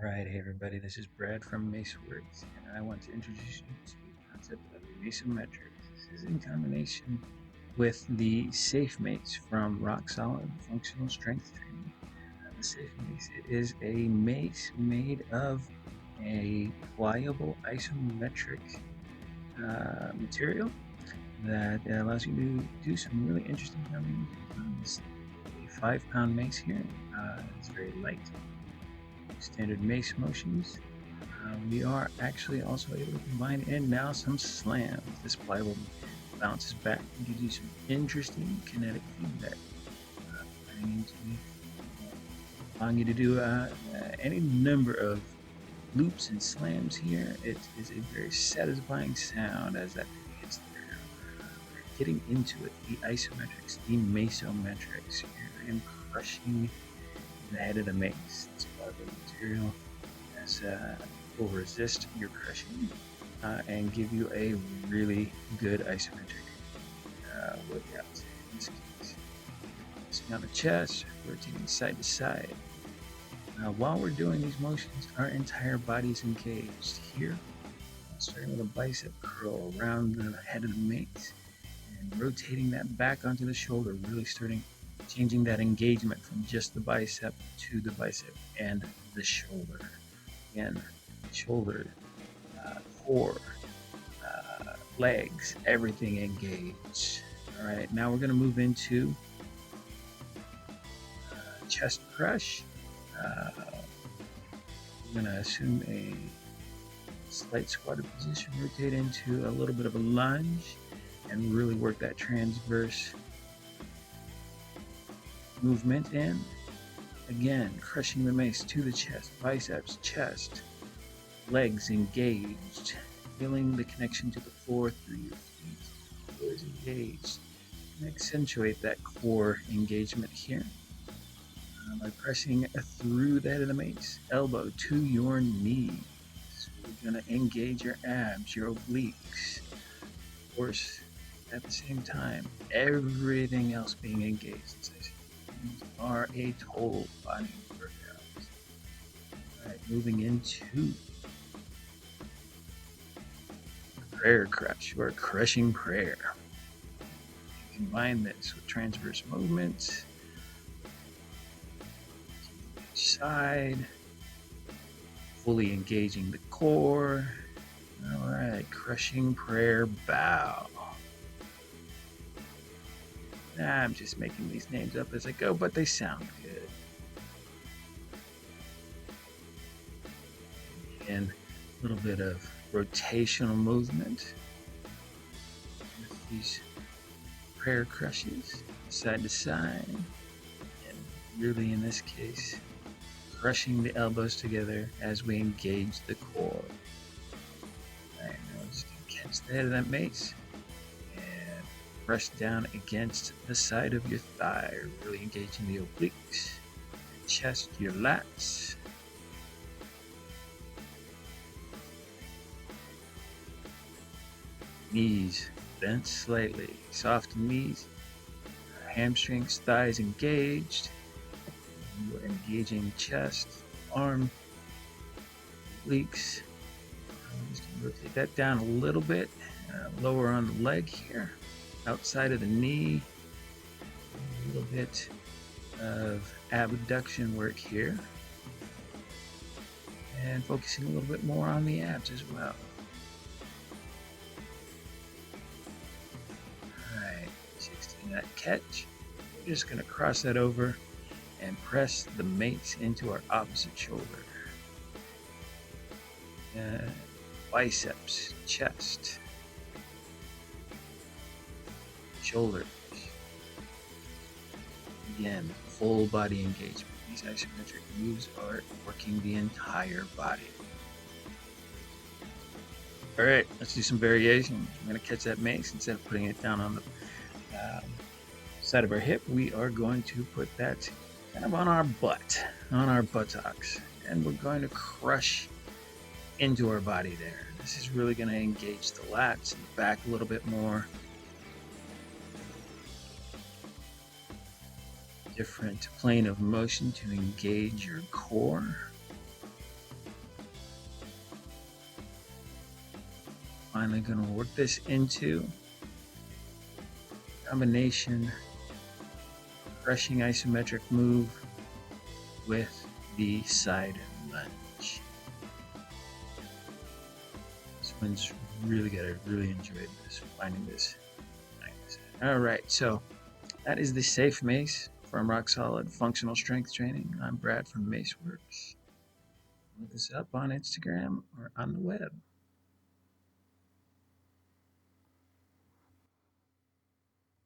Alright, hey everybody, this is Brad from MaceWorx, and I want to introduce you to the concept of Mace-ometrics. This is in combination with the Safe Mace from Rocole Functional Strength Training. The Safe Mace is a mace made of a pliable isometric material that allows you to do some really interesting combinations. It's a 5-pound mace here. It's very light. Standard mace motions. We are actually also able to combine in now some slams. This pliable bounces back and gives you some interesting kinetic feedback. Allowing you to do any number of loops and slams here. It is a very satisfying sound as that hits the ground. Getting into it, the isometrics, the Mace-ometrics. Here I am crushing the head of the mace. This pliable material will resist your crushing and give you a really good isometric workout. In this case, pressing on the chest, rotating side to side. While we're doing these motions, our entire body is engaged. Here, starting with a bicep curl around the head of the mace and rotating that back onto the shoulder, really changing that engagement from just the bicep to the bicep and the shoulder. Again, shoulder, core, legs, everything engaged. All right, now we're going to move into chest crush. We're going to assume a slight squatted position, rotate into a little bit of a lunge, and really work that transverse movement in. Again, crushing the mace to the chest, biceps, chest, legs engaged, feeling the connection to the floor through your feet. Core is engaged. And accentuate that core engagement here by pressing through the head of the mace, elbow to your knees. So we're going to engage your abs, your obliques. Of course, at the same time, everything else being engaged. Are a total body workout. Alright, moving into prayer crush or crushing prayer. Combine this with transverse movements, each side, fully engaging the core. Alright, crushing prayer bow. I'm just making these names up as I go, but they sound good. And a little bit of rotational movement with these prayer crushes, side to side, and really in this case, crushing the elbows together as we engage the core. Alright, now just catch the head of that mace. Press down against the side of your thigh, really engaging the obliques, your chest, your lats. Knees bent slightly, soft knees, hamstrings, thighs engaged. You're engaging chest, arm, obliques. I'm just going to rotate that down a little bit, lower on the leg here. Outside of the knee, a little bit of abduction work here, and focusing a little bit more on the abs as well. Alright, 16 that catch. We're just going to cross that over and press the mace into our opposite shoulder. Biceps, chest, shoulders. Again, full body engagement. These isometric moves are working the entire body. Alright, let's do some variations. I'm going to catch that mace. Instead of putting it down on the side of our hip, we are going to put that kind of on our butt, on our buttocks. And we're going to crush into our body there. This is really going to engage the lats and the back a little bit more. Different plane of motion to engage your core. finally going to work this into combination crushing isometric move with the side lunge. This one's really good. I really enjoyed this, finding this. All right, so that is the Safe Mace from Rock Solid Functional Strength Training. I'm Brad from MaceWorx. Look us up on Instagram or on the web.